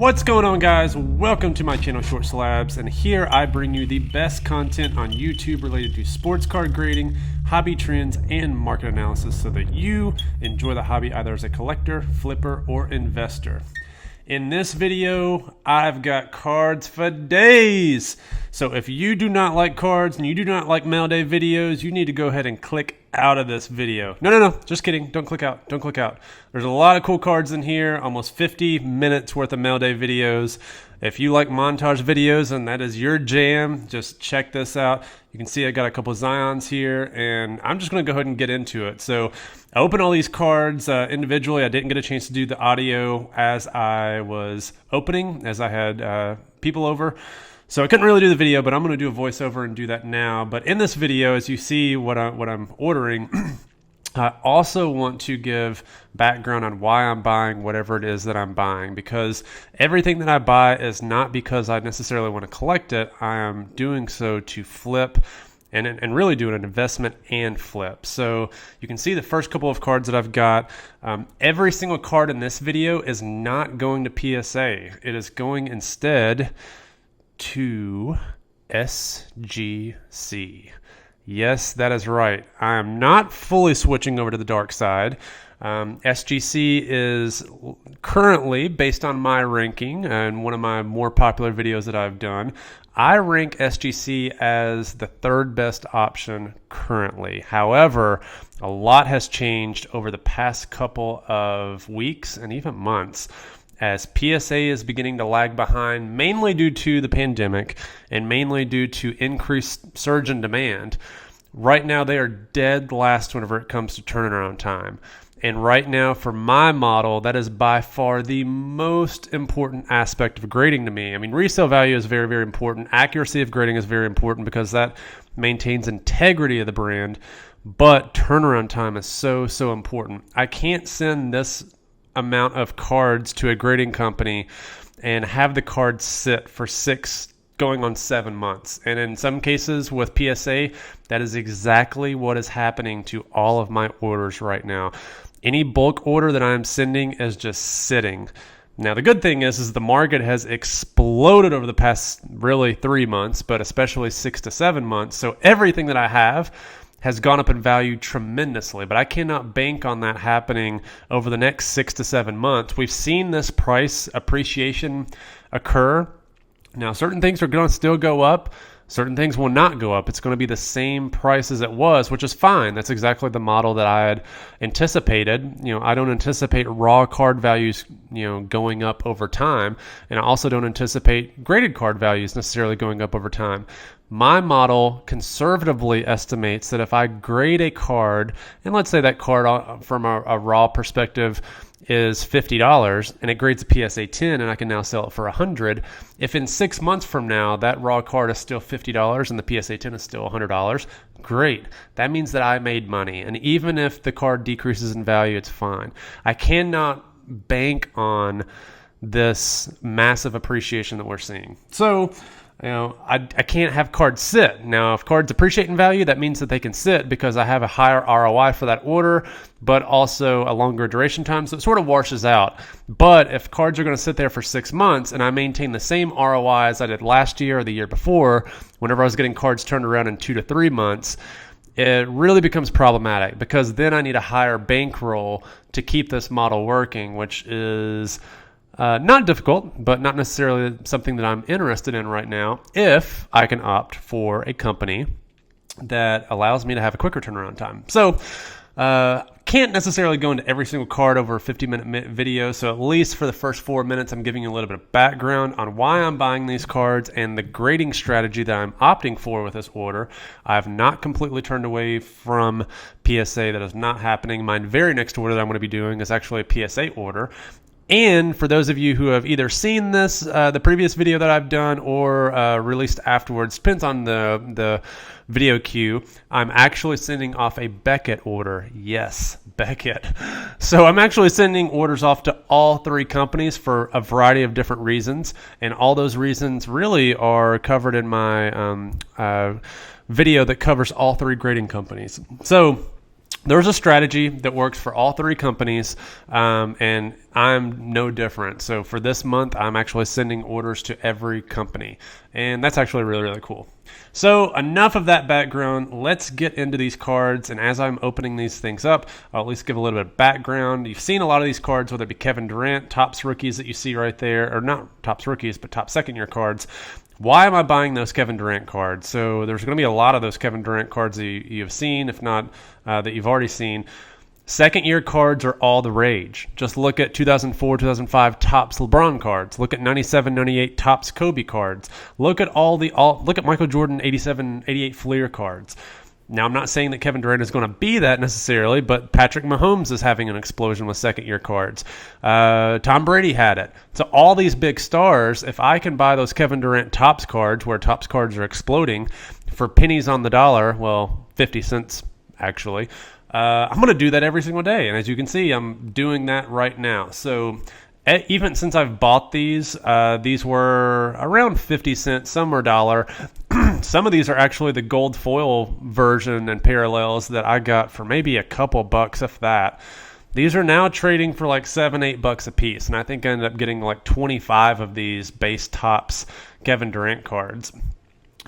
What's going on, guys? Welcome to my channel, SHORTSLABS, and here I bring you the best content on YouTube related to sports card grading, hobby trends, and market analysis so that you enjoy the hobby either as a collector, flipper, or investor. In this video, I've got cards for days. So if you do not like cards and you do not like mailday videos, you need to go ahead and click out of this video. No, just kidding. Don't click out. Don't click out. There's a lot of cool cards in here, almost 50 minutes worth of mailday videos. If you like montage videos and that is your jam, just check this out. You can see I got a couple of Zions here, and I'm just going to go ahead and get into it. So I opened all these cards individually. I didn't get a chance to do the audio as I was opening, as I had people over. So I couldn't really do the video, but I'm going to do a voiceover and do that now. But in this video, as you see what I'm ordering, I also want to give background on why I'm buying whatever it is that I'm buying, because everything that I buy is not because I necessarily want to collect it. I am doing so to flip and really do an investment and flip. So you can see the first couple of cards that I've got. Every single card in this video is not going to PSA. It is going instead to SGC. Yes, that is right. I am not fully switching over to the dark side. SGC is currently, based on my ranking and one of my more popular videos that I've done, I rank SGC as the third best option currently. However, a lot has changed over the past couple of weeks and even months, as PSA is beginning to lag behind, mainly due to the pandemic and mainly due to increased surge in demand. Right now, they are dead last whenever it comes to turnaround time. And right now, for my model, that is by far the most important aspect of grading to me. I mean, resale value is very, very important. Accuracy of grading is very important because that maintains integrity of the brand. But turnaround time is so, so important. I can't send this amount of cards to a grading company and have the cards sit for 6 going on 7 months. And in some cases with PSA, that is exactly what is happening to all of my orders right now. Any bulk order that I'm sending is just sitting. Now, the good thing is the market has exploded over the past really 3 months, but especially 6 to 7 months. So everything that I have has gone up in value tremendously, but I cannot bank on that happening over the next 6 to 7 months. We've seen this price appreciation occur. Now, certain things are going to still go up. Certain things will not go up. It's going to be the same price as it was, which is fine. That's exactly the model that I had anticipated. I don't anticipate raw card values, going up over time. And I also don't anticipate graded card values necessarily going up over time. My model conservatively estimates that if I grade a card, and let's say that card from a raw perspective is $50 and it grades a PSA 10 and I can now sell it for $100. If in 6 months from now that raw card is still $50 and the PSA 10 is still $100, great. That means that I made money. And even if the card decreases in value, it's fine. I cannot bank on this massive appreciation that we're seeing. So, I can't have cards sit. Now, if cards appreciate in value, that means that they can sit because I have a higher ROI for that order, but also a longer duration time, so it sort of washes out. But if cards are going to sit there for 6 months and I maintain the same ROI as I did last year or the year before, whenever I was getting cards turned around in 2 to 3 months, it really becomes problematic because then I need a higher bankroll to keep this model working, which is not difficult, but not necessarily something that I'm interested in right now if I can opt for a company that allows me to have a quicker turnaround time. So can't necessarily go into every single card over a 50-minute video, so at least for the first 4 minutes, I'm giving you a little bit of background on why I'm buying these cards and the grading strategy that I'm opting for with this order. I have not completely turned away from PSA. That is not happening. My very next order that I'm going to be doing is actually a PSA order. And for those of you who have either seen this, the previous video that I've done or released afterwards, depends on the video queue, I'm actually sending off a Beckett order. Yes, Beckett. So I'm actually sending orders off to all 3 companies for a variety of different reasons. And all those reasons really are covered in my video that covers all 3 grading companies. So there's a strategy that works for all 3 companies, and I'm no different. So for this month, I'm actually sending orders to every company, and that's actually really, really cool. So enough of that background. Let's get into these cards, and as I'm opening these things up, I'll at least give a little bit of background. You've seen a lot of these cards, whether it be Kevin Durant, Topps rookies that you see right there, or not Topps rookies, but top second-year cards. Why am I buying those Kevin Durant cards? So there's going to be a lot of those Kevin Durant cards that you have seen, if not that you've already seen. Second year cards are all the rage. Just look at 2004, 2005 Topps LeBron cards. Look at 97, 98 Topps Kobe cards. Look at look at Michael Jordan 87, 88 Fleer cards. Now, I'm not saying that Kevin Durant is going to be that necessarily, but Patrick Mahomes is having an explosion with second year cards. Tom Brady had it. So all these big stars, if I can buy those Kevin Durant Topps cards, where Topps cards are exploding for pennies on the dollar, well, 50 cents actually, I'm going to do that every single day. And as you can see, I'm doing that right now. So even since I've bought these were around 50 cents. Some were $1. Some of these are actually the gold foil version and parallels that I got for maybe a couple bucks, if that. These are now trading for like $7-8 a piece. And I think I ended up getting like 25 of these base Topps Kevin Durant cards.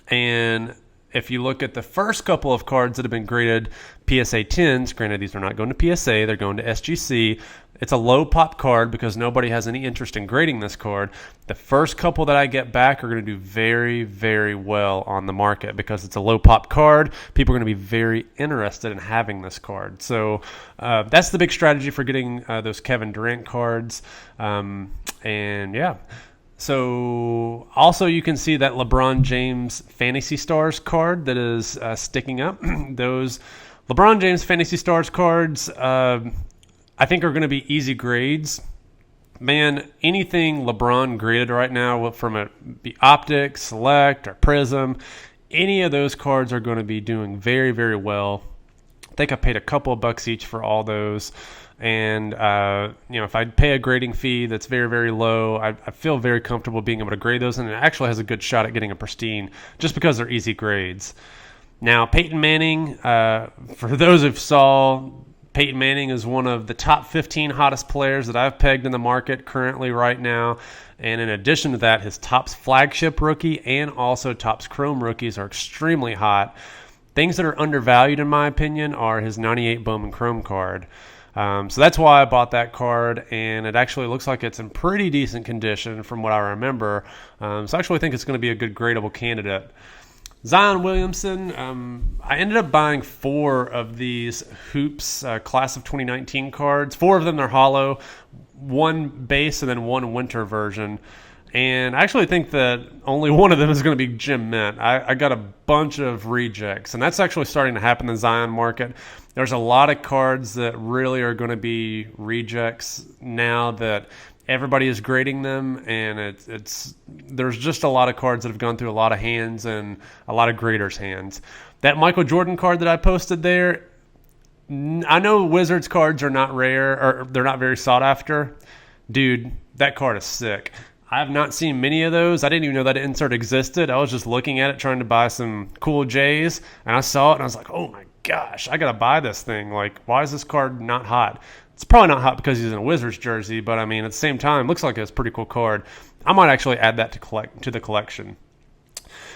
And if you look at the first couple of cards that have been graded PSA 10s, granted these are not going to PSA, they're going to SGC. It's a low pop card because nobody has any interest in grading this card. The first couple that I get back are going to do very, very well on the market because it's a low pop card. People are going to be very interested in having this card. So that's the big strategy for getting those Kevin Durant cards. And yeah. So also you can see that LeBron James Fantasy Stars card that is sticking up. Those LeBron James Fantasy Stars cards I think are going to be easy grades. Man, anything LeBron graded right now from a be Optic, Select, or Prism, any of those cards are going to be doing very, very well. I think I paid a couple of bucks each for all those. And, if I pay a grading fee that's very, very low, I feel very comfortable being able to grade those. And it actually has a good shot at getting a pristine just because they're easy grades. Now, Peyton Manning, for those who saw, Peyton Manning is one of the top 15 hottest players that I've pegged in the market currently right now. And in addition to that, his Topps flagship rookie and also Topps Chrome rookies are extremely hot. Things that are undervalued, in my opinion, are his 98 Bowman Chrome card. So that's why I bought that card, and it actually looks like it's in pretty decent condition from what I remember. So I actually think it's going to be a good gradable candidate. Zion Williamson, I ended up buying 4 of these Hoops Class of 2019 cards. 4 of them are hollow, 1 base and then 1 winter version. And I actually think that only one of them is going to be Gem Mint. I got a bunch of rejects, and that's actually starting to happen in the Zion market. There's a lot of cards that really are going to be rejects now that everybody is grading them, and there's just a lot of cards that have gone through a lot of hands and a lot of graders' hands. That Michael Jordan card that I posted there, I know Wizards cards are not rare, or they're not very sought after. Dude, that card is sick. I have not seen many of those. I didn't even know that insert existed. I was just looking at it trying to buy some cool J's, and I saw it, and I was like, oh my gosh, I got to buy this thing. Like, why is this card not hot? It's probably not hot because he's in a Wizards jersey, but I mean, at the same time, looks like it's a pretty cool card. I might actually add that to the collection.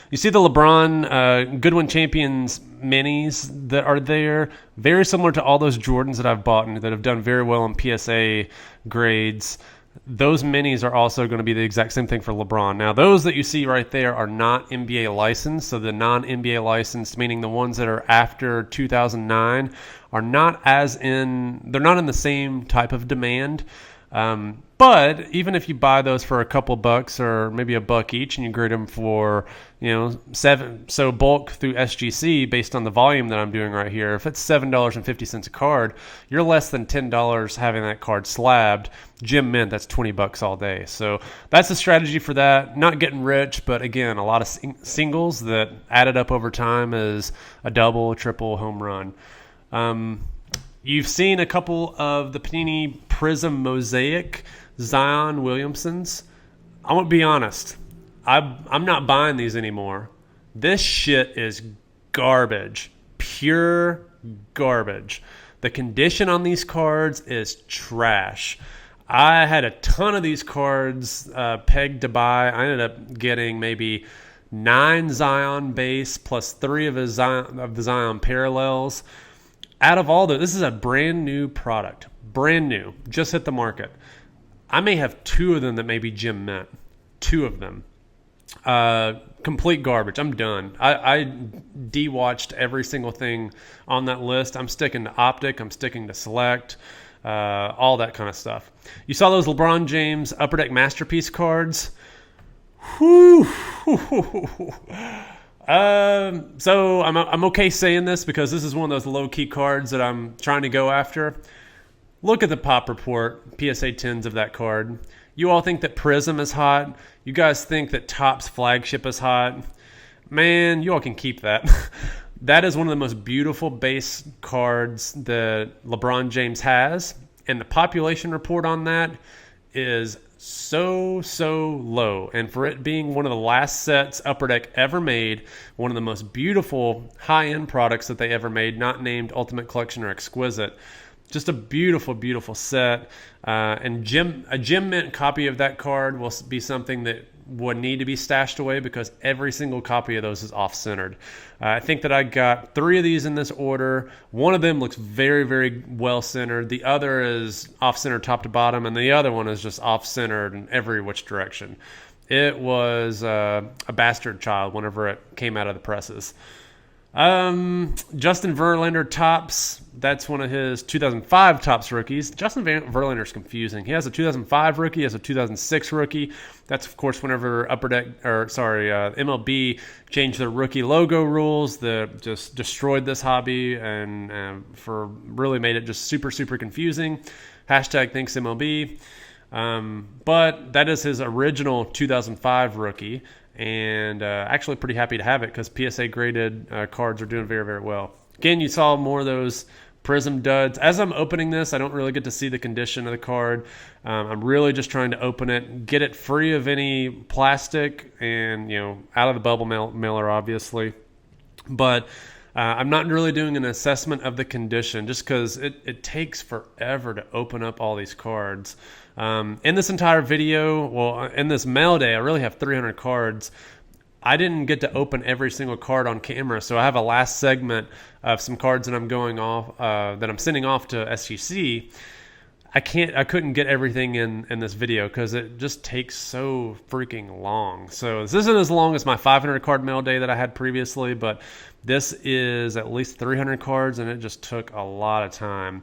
You see the LeBron Goodwin Champions minis that are there, very similar to all those Jordans that I've bought and that have done very well in PSA grades. Those minis are also going to be the exact same thing for LeBron. Now, those that you see right there are not NBA licensed. So the non-NBA licensed, meaning the ones that are after 2009, are not they're not in the same type of demand. But even if you buy those for a couple bucks or maybe a buck each and you grade them for, $7, so bulk through SGC based on the volume that I'm doing right here, if it's $7.50 a card, you're less than $10 having that card slabbed. Gem Mint, that's $20 all day. So that's the strategy for that. Not getting rich, but again, a lot of singles that added up over time is a double, triple, home run. You've seen a couple of the Panini Prism Mosaic Zion Williamsons. I'm going to be honest. I'm not buying these anymore. This shit is garbage. Pure garbage. The condition on these cards is trash. I had a ton of these cards pegged to buy. I ended up getting maybe 9 Zion base plus 3 of the Zion parallels. Out of all this is a brand new product. Brand new. Just hit the market. I may have 2 of them that may be gym mint. 2 of them. Complete garbage. I'm done. I de-watched every single thing on that list. I'm sticking to Optic. I'm sticking to Select. All that kind of stuff. You saw those LeBron James Upper Deck Masterpiece cards. Whew. So I'm okay saying this because this is one of those low-key cards that I'm trying to go after. Look at the pop report, PSA 10s of that card. You all think that Prism is hot. You guys think that Topps Flagship is hot. Man, you all can keep that. That is one of the most beautiful base cards that LeBron James has. And the population report on that is so low. And for it being one of the last sets Upper Deck ever made, one of the most beautiful high-end products that they ever made, not named Ultimate Collection or Exquisite. Just a beautiful set. And a gem mint copy of that card will be something that would need to be stashed away because every single copy of those is off-centered. I think that I got 3 of these in this order. One of them looks very well-centered. The other is off-centered top to bottom, and the other one is just off-centered in every which direction. It was a bastard child whenever it came out of the presses. Justin Verlander Topps. That's one of his 2005 Topps rookies. Justin Verlander is confusing. He has a 2005 rookie, he has a 2006 rookie. That's of course whenever MLB changed their rookie logo rules that just destroyed this hobby and for really made it just super confusing. Hashtag thanks MLB. But that is his original 2005 rookie. And actually pretty happy to have it because PSA graded cards are doing very well. Again, you saw more of those Prism duds. As I'm opening this, I don't really get to see the condition of the card. I'm really just trying to open it, get it free of any plastic and, out of the bubble mailer, obviously. But I'm not really doing an assessment of the condition just because it takes forever to open up all these cards. In this entire video, in this mail day, I really have 300 cards. I didn't get to open every single card on camera, so I have a last segment of some cards that I'm going off, that I'm sending off to SGC. I couldn't get everything in this video because it just takes so freaking long. So this isn't as long as my 500 card mail day that I had previously, but this is at least 300 cards, and it just took a lot of time.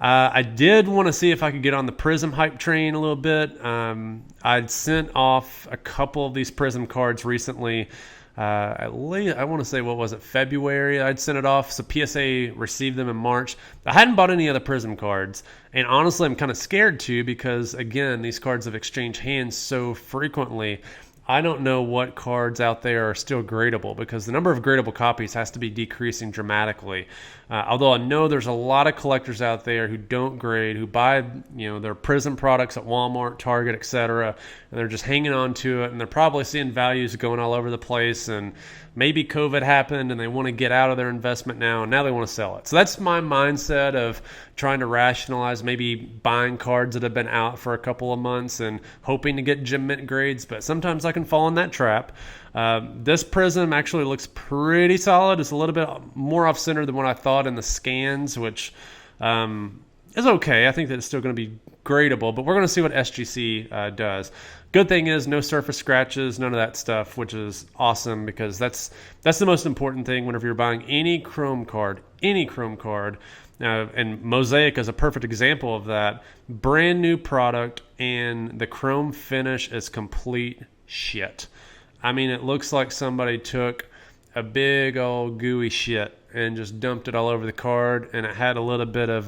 I did want to see if I could get on the Prism hype train a little bit. I'd sent off a couple of these Prism cards recently. At least, I want to say, February I'd sent it off. So PSA received them in March. I hadn't bought any other Prism cards. And honestly, I'm kind of scared too because, again, these cards have exchanged hands so frequently. I don't know what cards out there are still gradable because the number of gradable copies has to be decreasing dramatically. Although I know there's a lot of collectors out there who don't grade, who buy their Prism products at Walmart, Target, etc., and they're just hanging on to it, and they're probably seeing values going all over the place, and maybe COVID happened and they want to get out of their investment now, and now they want to sell it. So that's my mindset of trying to rationalize maybe buying cards that have been out for a couple of months and hoping to get gem mint grades, but sometimes I can fall in that trap. This Prism actually looks pretty solid. It's a little bit more off-center than what I thought in the scans, which is okay. I think that it's still going to be gradable, but we're going to see what SGC does. Good thing is no surface scratches, none of that stuff, which is awesome because that's the most important thing whenever you're buying any chrome card. And Mosaic is a perfect example of that. Brand new product, and the chrome finish is complete shit. I mean, it looks like somebody took a big old gooey shit and just dumped it all over the card, and it had a little bit of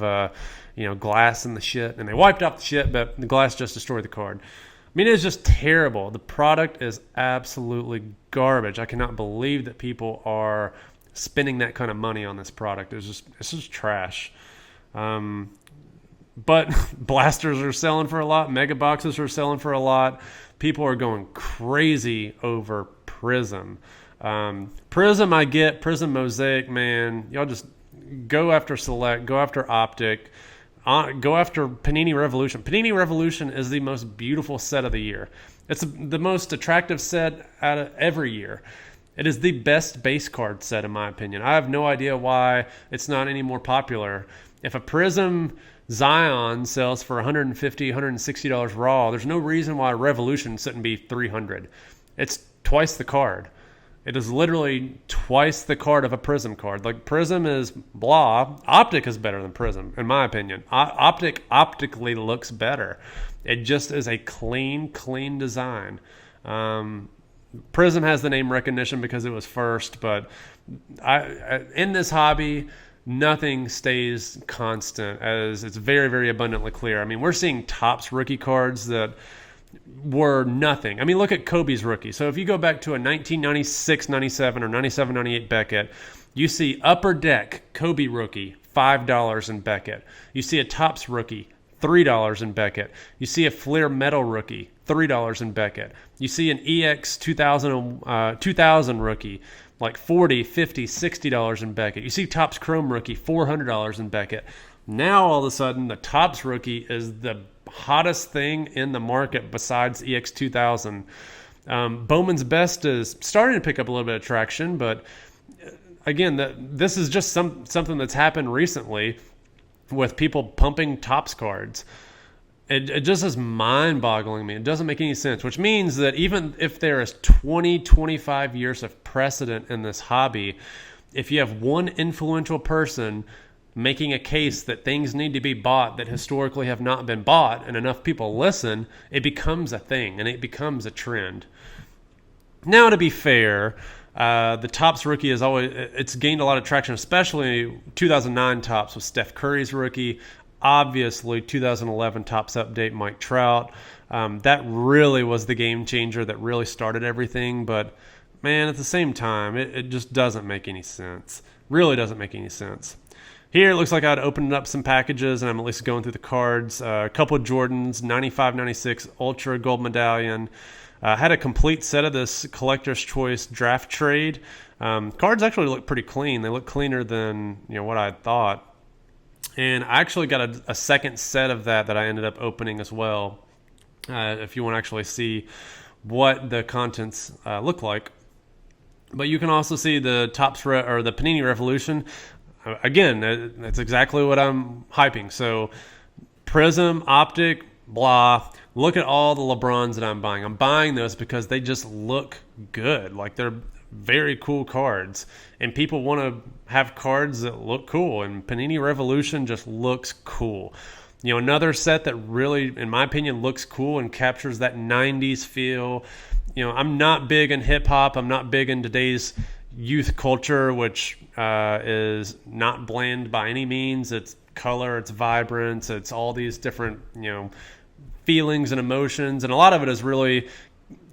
glass in the shit, and they wiped off the shit, but the glass just destroyed the card. I mean, it's just terrible. The product is absolutely garbage. I cannot believe that people are spending that kind of money on this product. It's just trash. But blasters are selling for a lot. Mega boxes are selling for a lot. People are going crazy over Prism. Prism, I get. Prism Mosaic, man. Y'all just go after Select. Go after Optic. go after Panini Revolution. Panini Revolution is the most beautiful set of the year. It's the most attractive set out of every year. It is the best base card set, in my opinion. I have no idea why it's not any more popular. If a Prism Zion sells for $150, $160 raw, there's no reason why Revolution shouldn't be $300. It's twice the card. It is literally twice the card of a Prism card. Like, Prism is blah. Optic is better than Prism, in my opinion. Optic optically looks better. It just is a clean design. Prism has the name recognition because it was first, but in this hobby, nothing stays constant, as it's very, very abundantly clear. I mean, we're seeing Topps rookie cards that were nothing. I mean, look at Kobe's rookie. So if you go back to a 1996, 97, or 97, 98 Beckett, you see Upper Deck Kobe rookie, $5 in Beckett. You see a Topps rookie, $3 in Beckett. You see a Fleer Metal rookie, $3 in Beckett. You see an EX 2000 rookie, like $40, $50, $60 in Beckett. You see Topps Chrome rookie, $400 in Beckett. Now all of a sudden, the Topps rookie is the hottest thing in the market besides EX 2000. Bowman's Best is starting to pick up a little bit of traction, but again, this is just something that's happened recently with people pumping Topps cards. It just is mind-boggling me. It doesn't make any sense, which means that even if there is 20, 25 years of precedent in this hobby, if you have one influential person making a case that things need to be bought that historically have not been bought, and enough people listen, it becomes a thing and it becomes a trend. Now, to be fair, the Topps rookie it's gained a lot of traction, especially 2009 Topps with Steph Curry's rookie. Obviously, 2011 Topps update, Mike Trout. That really was the game changer that really started everything. But, man, at the same time, it just doesn't make any sense. Really doesn't make any sense. Here, it looks like I'd opened up some packages, and I'm at least going through the cards. A couple of Jordans, 95, 96 Ultra Gold Medallion. Had a complete set of this Collector's Choice draft trade. Cards actually look pretty clean. They look cleaner than what I thought. And I actually got a second set of that I ended up opening as well. If you want to actually see what the contents look like. But you can also see the Topps or the Panini Revolution. Again, that's exactly what I'm hyping. So Prism, Optic, blah. Look at all the LeBrons that I'm buying. I'm buying those because they just look good. Like, they're very cool cards. And people want to have cards that look cool. And Panini Revolution just looks cool. Another set that really, in my opinion, looks cool and captures that 90s feel. I'm not big in hip-hop. I'm not big in today's youth culture, which is not bland by any means. It's color, it's vibrance, it's all these different, feelings and emotions. And a lot of it is really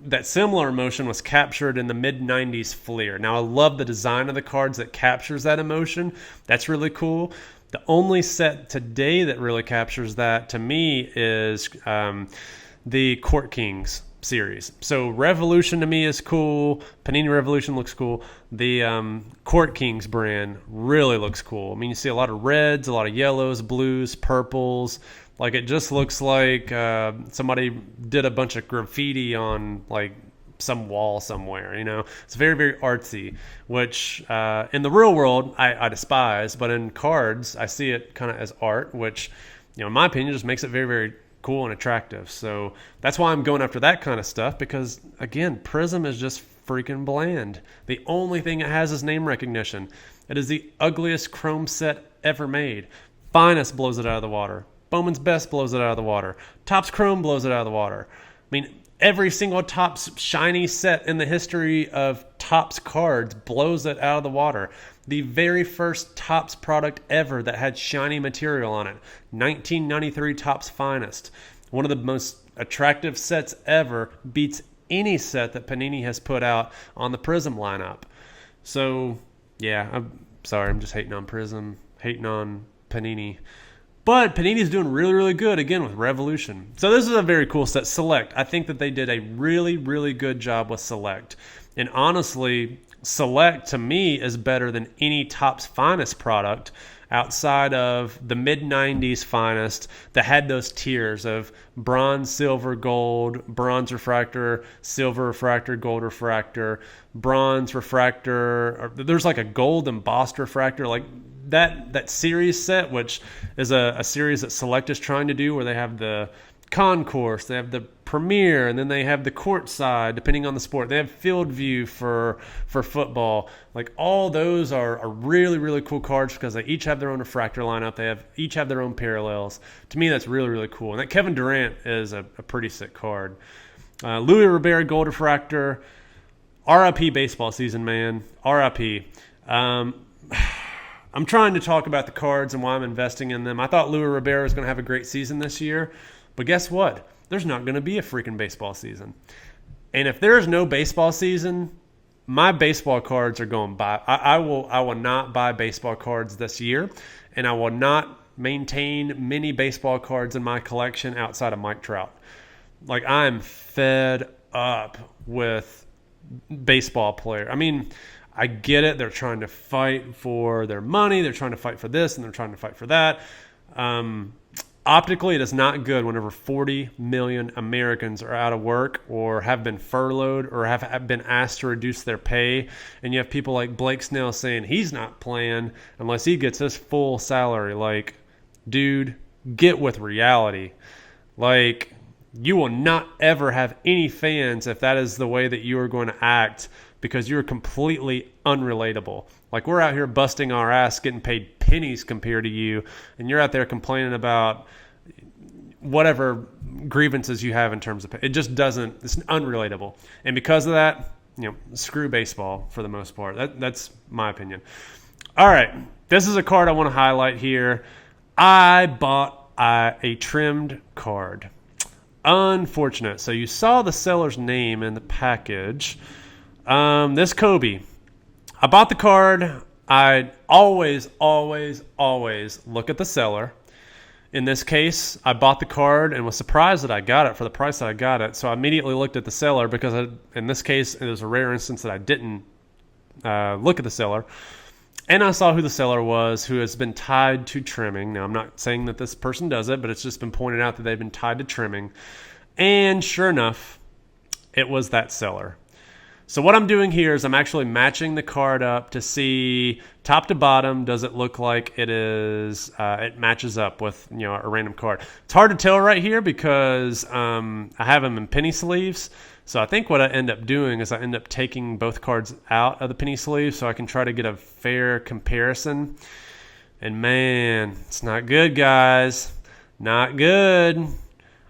that similar emotion was captured in the mid-90s Fleer. Now, I love the design of the cards that captures that emotion. That's really cool. The only set today that really captures that, to me, is the Court Kings series. So Revolution to me is cool. Panini Revolution looks cool. The Court Kings brand really looks cool. I mean, you see a lot of reds, a lot of yellows, blues, purples. Like, it just looks like somebody did a bunch of graffiti on, like, some wall somewhere, It's very, very artsy, which in the real world I despise, but in cards I see it kind of as art, which, in my opinion, just makes it very, very cool and attractive. So that's why I'm going after that kind of stuff, because, again, Prism is just freaking bland. The only thing it has is name recognition. It is the ugliest chrome set ever made. Finest blows it out of the water. Bowman's Best blows it out of the water. Topps Chrome blows it out of the water. I mean, every single Topps shiny set in the history of Topps cards blows it out of the water. The very first Topps product ever that had shiny material on it, 1993 Topps Finest. One of the most attractive sets ever, beats any set that Panini has put out on the Prism lineup. So, yeah, I'm sorry, I'm just hating on Prism, hating on Panini. But Panini's doing really, really good, again, with Revolution. So this is a very cool set. Select. I think that they did a really, really good job with Select. And honestly, Select, to me, is better than any Topps Finest product outside of the mid-90s Finest that had those tiers of bronze, silver, gold, bronze refractor, silver refractor, gold refractor, bronze refractor. There's like a gold embossed refractor, like that series set, which is a series that Select is trying to do, where they have the concourse, they have the premier, and then they have the courtside, depending on the sport. They have field view for football. Like, all those are really, really cool cards because they each have their own refractor lineup. They each have their own parallels. To me, that's really, really cool. And that Kevin Durant is a pretty sick card. Louis Ribera gold refractor. RIP baseball season, man. RIP. I'm trying to talk about the cards and why I'm investing in them. I thought Louis Ribera was going to have a great season this year, but guess what? There's not going to be a freaking baseball season. And if there's no baseball season, my baseball cards are going by. I will not buy baseball cards this year, and I will not maintain many baseball cards in my collection outside of Mike Trout. Like, I'm fed up with baseball player. I mean, I get it. They're trying to fight for their money. They're trying to fight for this, and they're trying to fight for that. Optically, it is not good whenever 40 million Americans are out of work or have been furloughed or have been asked to reduce their pay. And you have people like Blake Snell saying he's not playing unless he gets his full salary. Like, dude, get with reality. Like, you will not ever have any fans if that is the way that you are going to act, because you're completely unrelatable. Like, we're out here busting our ass, getting paid pennies compared to you, and you're out there complaining about whatever grievances you have in terms of pay. It just doesn't, it's unrelatable. And because of that, screw baseball for the most part. That's my opinion. All right, this is a card I want to highlight here. I bought a trimmed card. Unfortunate. So you saw the seller's name in the package. This Kobe. I bought the card. I always look at the seller. In this case, I bought the card and was surprised that I got it for the price that I got it. So I immediately looked at the seller because in this case, it was a rare instance that I didn't look at the seller. And I saw who the seller was, who has been tied to trimming. Now, I'm not saying that this person does it, but it's just been pointed out that they've been tied to trimming. And sure enough, it was that seller. So what I'm doing here is I'm actually matching the card up to see top to bottom, does it look like it is it matches up with a random card. It's hard to tell right here because I have them in penny sleeves. So I think what I end up doing is I end up taking both cards out of the penny sleeve so I can try to get a fair comparison. And man, it's not good, guys. Not good.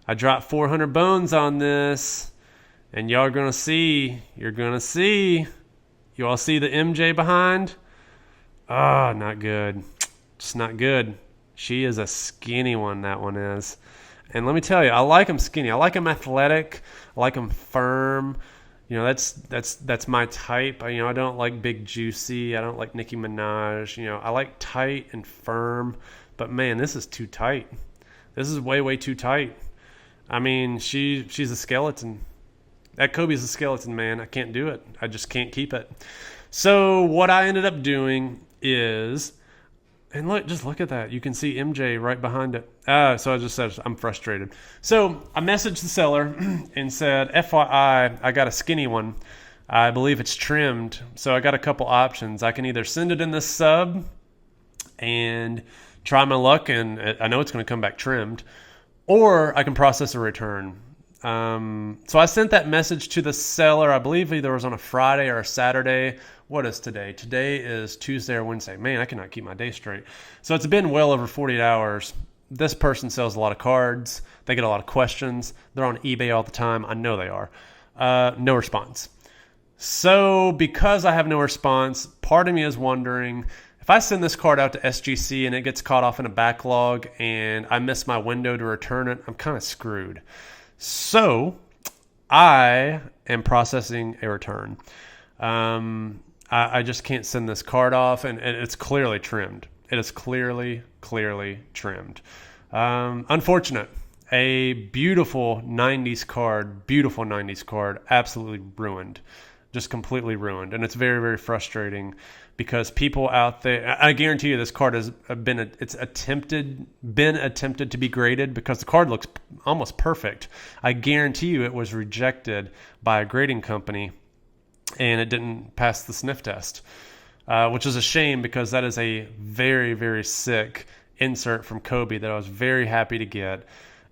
I dropped 400 bones on this. And y'all are going to see. You're going to see. You all see the MJ behind? Oh, not good. Just not good. She is a skinny one, that one is. And let me tell you, I like them skinny. I like them athletic. I like them firm. That's my type. I don't like big juicy. I don't like Nicki Minaj. I like tight and firm. But man, this is too tight. This is way, way too tight. I mean, she's a skeleton. That Kobe's a skeleton, man. I can't do it. I just can't keep it. So what I ended up doing is, and look at that. You can see MJ right behind it. So I just said I'm frustrated. So I messaged the seller and said, FYI, I got a skinny one. I believe it's trimmed. So I got a couple options. I can either send it in this sub and try my luck, and I know it's going to come back trimmed, or I can process a return. So I sent that message to the seller. I believe either it was on a Friday or a Saturday. What is today? Today is Tuesday or Wednesday. Man, I cannot keep my day straight. So it's been well over 48 hours. This person sells a lot of cards. They get a lot of questions. They're on eBay all the time. I know they are. No response. So because I have no response, part of me is wondering, if I send this card out to SGC and it gets caught off in a backlog and I miss my window to return it, I'm kind of screwed. So I am processing a return. I just can't send this card off, and it's clearly trimmed. It is clearly trimmed. Unfortunate. A beautiful 90s card, absolutely ruined. just completely ruined. And it's very, very frustrating because people out there, I guarantee you this card has been attempted to be graded because the card looks almost perfect. I guarantee you it was rejected by a grading company and it didn't pass the sniff test, which is a shame because that is a very, very sick insert from Kobe that I was very happy to get.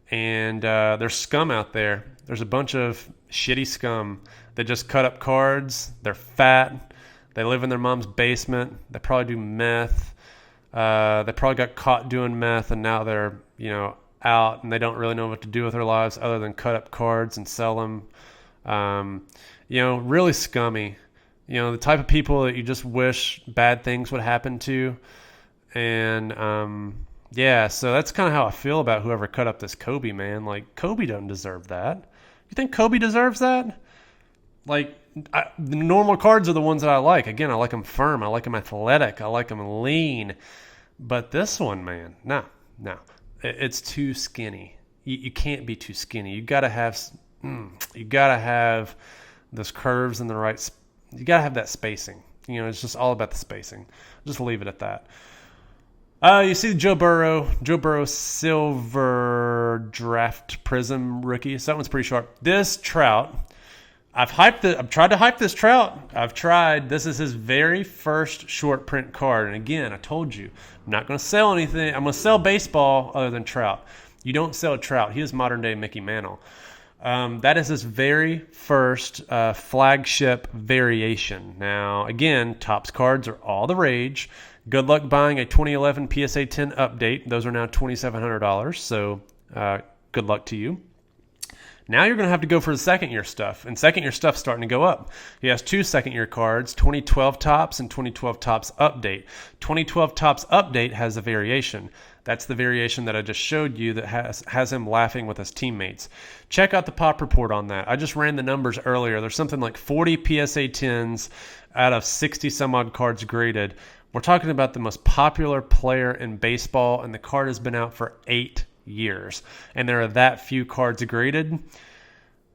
And there's scum out there. There's a bunch of shitty scum that just cut up cards. They're fat. They live in their mom's basement. They probably do meth. They probably got caught doing meth, and now they're, out, and they don't really know what to do with their lives other than cut up cards and sell them. Really scummy. The type of people that you just wish bad things would happen to. And, so that's kind of how I feel about whoever cut up this Kobe, man. Like, Kobe doesn't deserve that. You think Kobe deserves that? Like, the normal cards are the ones that I like. Again, I like them firm. I like them athletic. I like them lean. But this one, man, no. It's too skinny. You can't be too skinny. You gotta have those curves and the right. You gotta have that spacing. It's just all about the spacing. Just leave it at that. You see Joe Burrow silver draft prism rookie. So that one's pretty sharp. This Trout, I've tried to hype this Trout. This is his very first short print card. And again, I told you, I'm not going to sell anything. I'm going to sell baseball other than Trout. You don't sell Trout. He is modern day Mickey Mantle. That is his very first flagship variation. Now, again, Topps cards are all the rage. Good luck buying a 2011 PSA 10 update. Those are now $2,700, so good luck to you. Now you're going to have to go for the second-year stuff, and second-year stuff's starting to go up. He has two second-year cards, 2012 Topps and 2012 Topps Update. 2012 Topps Update has a variation. That's the variation that I just showed you that has him laughing with his teammates. Check out the pop report on that. I just ran the numbers earlier. There's something like 40 PSA 10s out of 60-some-odd cards graded. We're talking about the most popular player in baseball, and the card has been out for 8 years. And there are that few cards graded.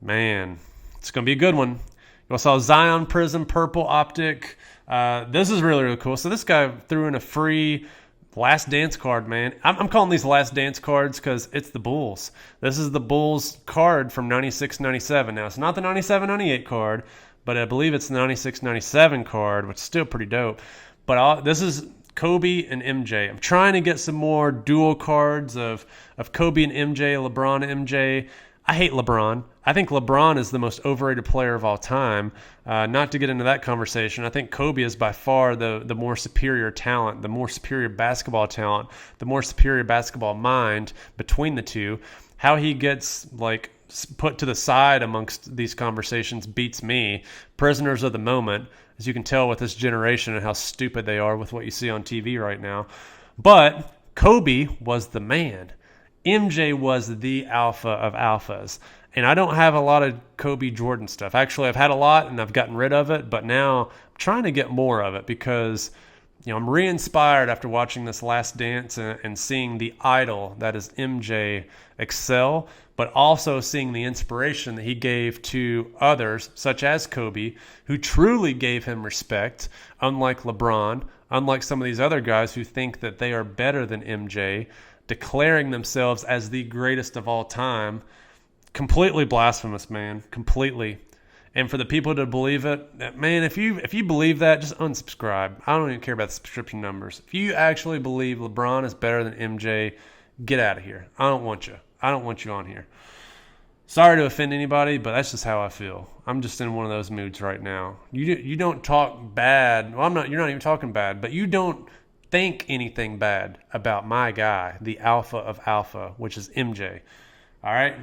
Man, it's going to be a good one. You also saw Zion Prism Purple Optic. This is really, really cool. So this guy threw in a free Last Dance card, man. I'm calling these Last Dance cards because it's the Bulls. This is the Bulls card from 96-97. Now, it's not the 97-98 card, but I believe it's the 96-97 card, which is still pretty dope. But this is Kobe and MJ. I'm trying to get some more dual cards of Kobe and MJ, LeBron and MJ. I hate LeBron. I think LeBron is the most overrated player of all time. Not to get into that conversation, I think Kobe is by far the more superior talent, the more superior basketball talent, the more superior basketball mind between the two. How he gets put to the side amongst these conversations beats me. Prisoners of the moment, as you can tell with this generation and how stupid they are with what you see on TV right now. But Kobe was the man. MJ was the alpha of alphas. And I don't have a lot of Kobe Jordan stuff. Actually, I've had a lot and I've gotten rid of it, but now I'm trying to get more of it because I'm re-inspired after watching this Last Dance and seeing the idol that is MJ excel, but also seeing the inspiration that he gave to others, such as Kobe, who truly gave him respect, unlike LeBron, unlike some of these other guys who think that they are better than MJ, declaring themselves as the greatest of all time. Completely blasphemous, man. Completely. And for the people to believe it, man, if you believe that, just unsubscribe. I don't even care about the subscription numbers. If you actually believe LeBron is better than MJ, get out of here. I don't want you. I don't want you on here. Sorry to offend anybody, but that's just how I feel. I'm just in one of those moods right now. You don't talk bad. Well, you're not even talking bad, but you don't think anything bad about my guy, the alpha of alpha, which is MJ. All right?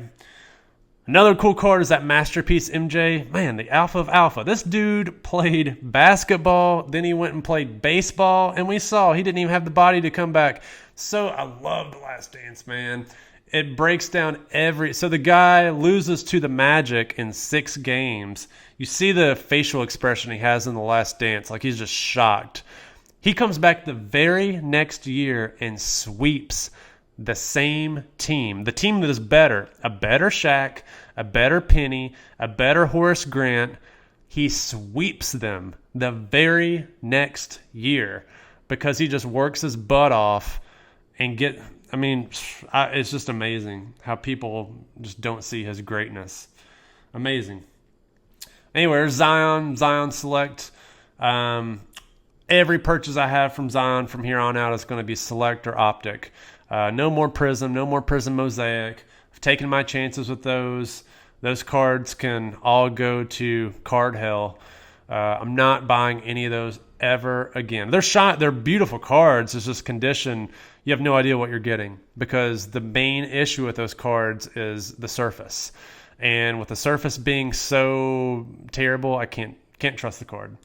Another cool card is that Masterpiece MJ. Man, the alpha of alpha. This dude played basketball, then he went and played baseball, and we saw he didn't even have the body to come back. So I love The Last Dance, man. It breaks down so the guy loses to the Magic in 6 games. You see the facial expression he has in The Last Dance, like he's just shocked. He comes back the very next year and sweeps the same team, the team that is better, a better Shaq, a better Penny, a better Horace Grant, he sweeps them the very next year because he just works his butt off and it's just amazing how people just don't see his greatness. Amazing. Anyway, Zion Select. Every purchase I have from Zion from here on out is going to be Select or Optic. No more Prism, no more Prism Mosaic. I've taken my chances with those. Those cards can all go to card hell. I'm not buying any of those ever again. They're beautiful cards. It's just condition. You have no idea what you're getting because the main issue with those cards is the surface. And with the surface being so terrible, I can't trust the card.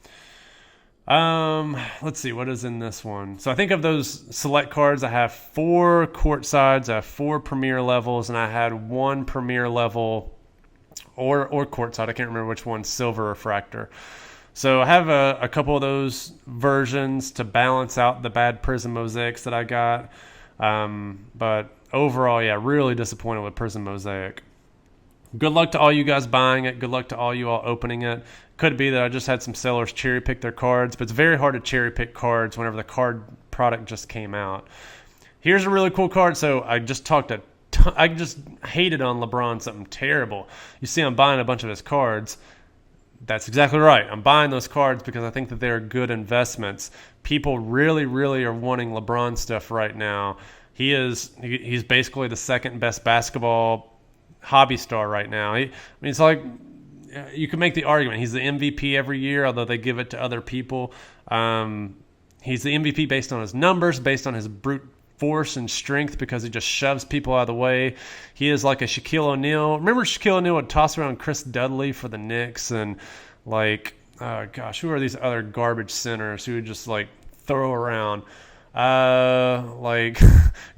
Let's see what is in this one. So I think of those select cards, I have 4 court sides, I have 4 premier levels, and I had 1 premier level or court side. I can't remember which one, silver refractor. So I have a couple of those versions to balance out the bad Prism Mosaics that I got. But overall, yeah, really disappointed with Prism Mosaic. Good luck to all you guys buying it. Good luck to all you all opening it. Could be that I just had some sellers cherry pick their cards, but it's very hard to cherry pick cards whenever the card product just came out. Here's a really cool card. So I just I just hated on LeBron something terrible. You see I'm buying a bunch of his cards. That's exactly right. I'm buying those cards because I think that they're good investments. People really, really are wanting LeBron stuff right now. He's basically the second best basketball hobby star right now. It's like you can make the argument he's the MVP every year, although they give it to other people. He's the MVP based on his numbers, based on his brute force and strength because he just shoves people out of the way. He is like a Shaquille O'Neal. Remember Shaquille O'Neal would toss around Chris Dudley for the Knicks and who are these other garbage centers who would just like throw around? Like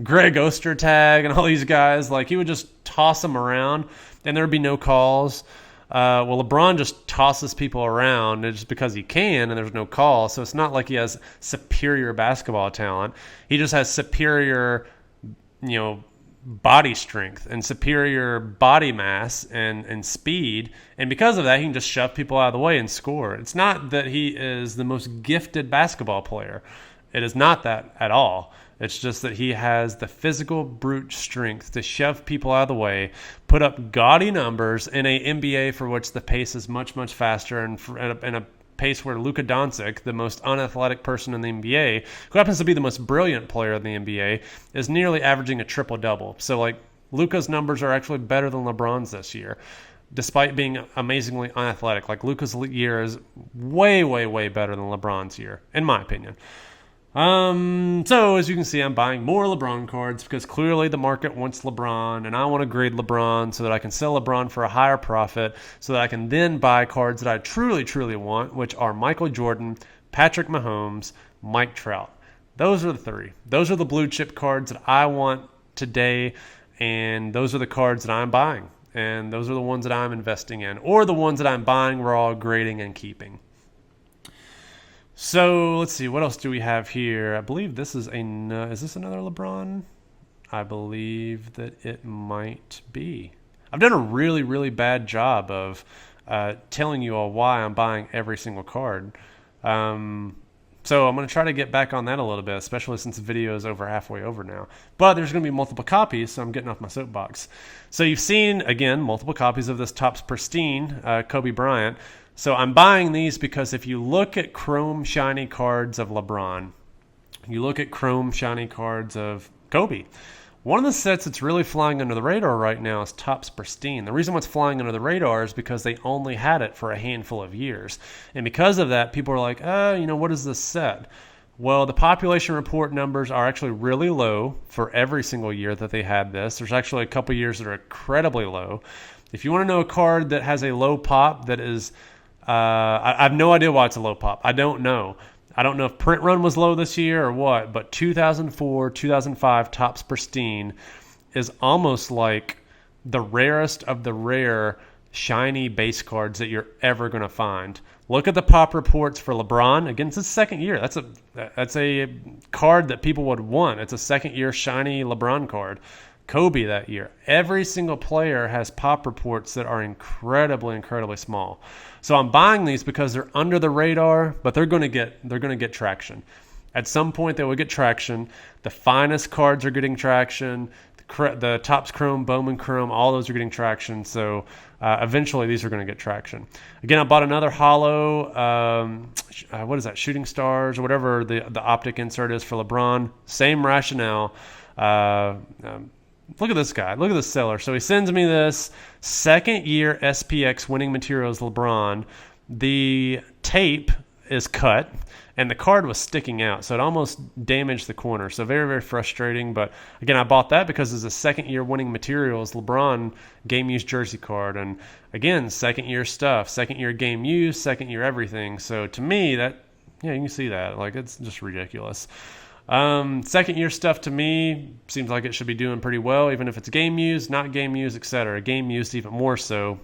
Greg Ostertag and all these guys. Like he would just toss them around and there would be no calls. Well, LeBron just tosses people around just because he can, and there's no call. So it's not like he has superior basketball talent. He just has superior, body strength and superior body mass and speed. And because of that, he can just shove people out of the way and score. It's not that he is the most gifted basketball player. It is not that at all. It's just that he has the physical brute strength to shove people out of the way, put up gaudy numbers in a NBA for which the pace is much, much faster, and in a pace where Luka Doncic, the most unathletic person in the NBA, who happens to be the most brilliant player in the NBA, is nearly averaging a triple-double. So, like, Luka's numbers are actually better than LeBron's this year, despite being amazingly unathletic. Like, Luka's year is way, way, way better than LeBron's year, in my opinion. So as you can see, I'm buying more LeBron cards because clearly the market wants LeBron and I want to grade LeBron so that I can sell LeBron for a higher profit so that I can then buy cards that I truly, truly want, which are Michael Jordan, Patrick Mahomes, Mike Trout. Those are the 3. Those are the blue chip cards that I want today, and those are the cards that I'm buying, and those are the ones that I'm investing in, or the ones that I'm buying raw, grading, and keeping. So let's see, what else do we have here? I believe this is is this another LeBron? I believe that it might be. I've done a really, really bad job of telling you all why I'm buying every single card. So I'm going to try to get back on that a little bit, especially since the video is over halfway over now. But there's going to be multiple copies, so I'm getting off my soapbox. So you've seen, again, multiple copies of this Topps Pristine, Kobe Bryant. So I'm buying these because if you look at chrome shiny cards of LeBron, you look at chrome shiny cards of Kobe, one of the sets that's really flying under the radar right now is Topps Pristine. The reason why it's flying under the radar is because they only had it for a handful of years. And because of that, people are like, what is this set? Well, the population report numbers are actually really low for every single year that they had this. There's actually a couple years that are incredibly low. If you want to know a card that has a low pop that is... I have no idea why it's a low pop. I don't know. I don't know if print run was low this year or what, but 2004, 2005 Topps Pristine is almost like the rarest of the rare shiny base cards that you're ever going to find. Look at the pop reports for LeBron. Again, it's his second year. That's a card that people would want. It's a second year shiny LeBron card. Kobe that year. Every single player has pop reports that are incredibly, incredibly small. So I'm buying these because they're under the radar, but they're going to get traction. At some point, they will get traction. The finest cards are getting traction. The Topps Chrome, Bowman Chrome, all those are getting traction. So eventually, these are going to get traction. Again, I bought another hollow. What is that? Shooting Stars or whatever the optic insert is for LeBron. Same rationale. Look at this guy. Look at this seller. So he sends me this second year SPX winning materials LeBron. The tape is cut and the card was sticking out, so it almost damaged the corner. So very, very frustrating. But again, I bought that because it's a second year winning materials LeBron game use jersey card. And again, second year stuff, second year game use, second year everything. So to me, you can see that. Like, it's just ridiculous. Second year stuff to me seems like it should be doing pretty well, even if it's game used, not game used, etc. Game used even more so.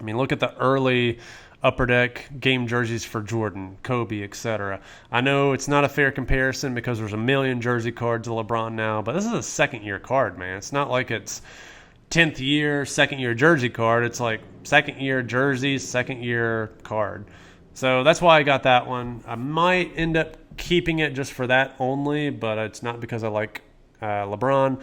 I mean, look at the early Upper Deck game jerseys for Jordan, Kobe, etc. I know it's not a fair comparison because there's a million jersey cards of LeBron now, but this is a second year card, man. It's not like it's 10th year, second year jersey card. It's like second year jerseys, second year card. So that's why I got that one. I might end up keeping it just for that only, but it's not because I like LeBron.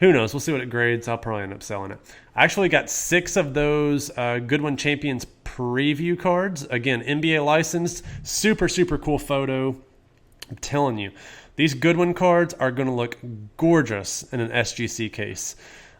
Who knows? We'll see what it grades. I'll probably end up selling it. I actually got 6 of those Goodwin Champions preview cards. Again, NBA licensed. Super, super cool photo. I'm telling you, these Goodwin cards are going to look gorgeous in an SGC case.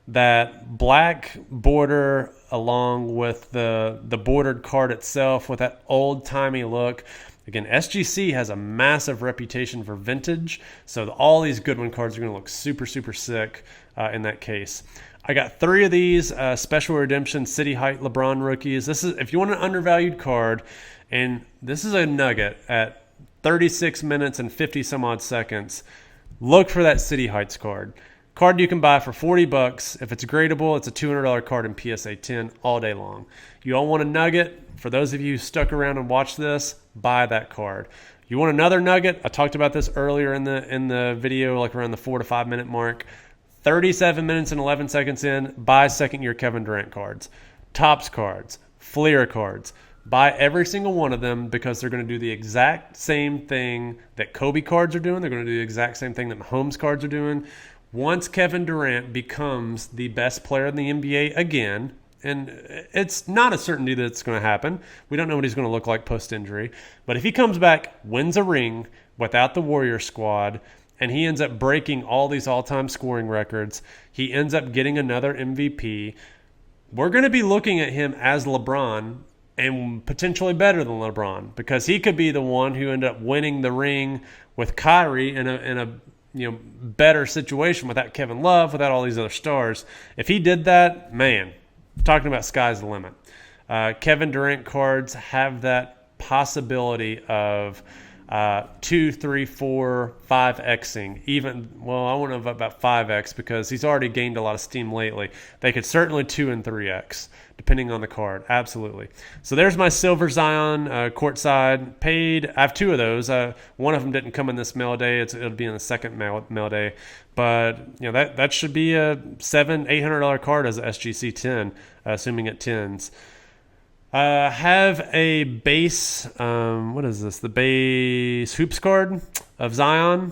That black border along with the bordered card itself with that old-timey look. Again, SGC has a massive reputation for vintage, so all these Goodwin cards are going to look super, super sick in that case. I got 3 of these Special Redemption City Height LeBron rookies. This is if you want an undervalued card, and this is a nugget at 36 minutes and 50 some odd seconds. Look for that City Heights card. Card you can buy for $40. If it's gradable, it's a $200 card in PSA 10 all day long. You all want a nugget? For those of you who stuck around and watched this, buy that card. You want another nugget? I talked about this earlier in the video, like around the 4 to 5 minute mark. 37 minutes and 11 seconds in, buy second year Kevin Durant cards, Topps cards, Fleer cards. Buy every single one of them because they're going to do the exact same thing that Kobe cards are doing. They're going to do the exact same thing that Mahomes cards are doing. Once Kevin Durant becomes the best player in the NBA again, and it's not a certainty that it's going to happen. We don't know what he's going to look like post-injury. But if he comes back, wins a ring without the Warrior squad, and he ends up breaking all these all-time scoring records, he ends up getting another MVP, we're going to be looking at him as LeBron and potentially better than LeBron because he could be the one who ended up winning the ring with Kyrie in a better situation without Kevin Love, without all these other stars. If he did that, man, talking about sky's the limit. Kevin Durant cards have that possibility of 2, 3, 4, 5xing. Even, well, I wouldn't know about 5x because he's already gained a lot of steam lately. They could certainly 2 and 3x depending on the card. Absolutely. So there's my Silver Zion courtside. Paid. I have 2 of those. One of them didn't come in this mail day. It'll be in the second mail day. But that should be a $700-800 card as a SGC 10, assuming it 10s. Have a base, what is this? The base hoops card of Zion.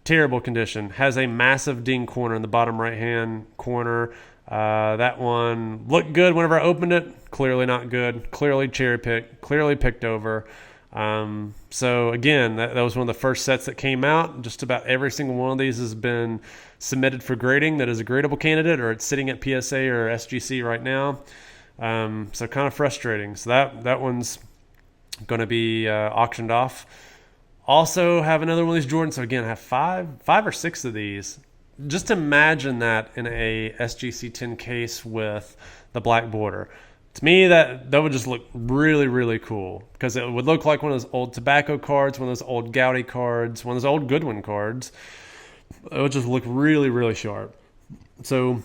Terrible condition. Has a massive ding corner in the bottom right-hand corner. That one looked good whenever I opened it. Clearly not good. Clearly cherry-picked. Clearly picked over. So, again, that was one of the first sets that came out. Just about every single one of these has been submitted for grading that is a gradable candidate, or it's sitting at PSA or SGC right now. So kind of frustrating. So that one's going to be auctioned off. Also have another one of these Jordans. So again, I have five or 6 of these. Just imagine that in a SGC 10 case with the black border. To me, that would just look really, really cool because it would look like one of those old tobacco cards, one of those old Gowdy cards, one of those old Goodwin cards. It would just look really, really sharp. So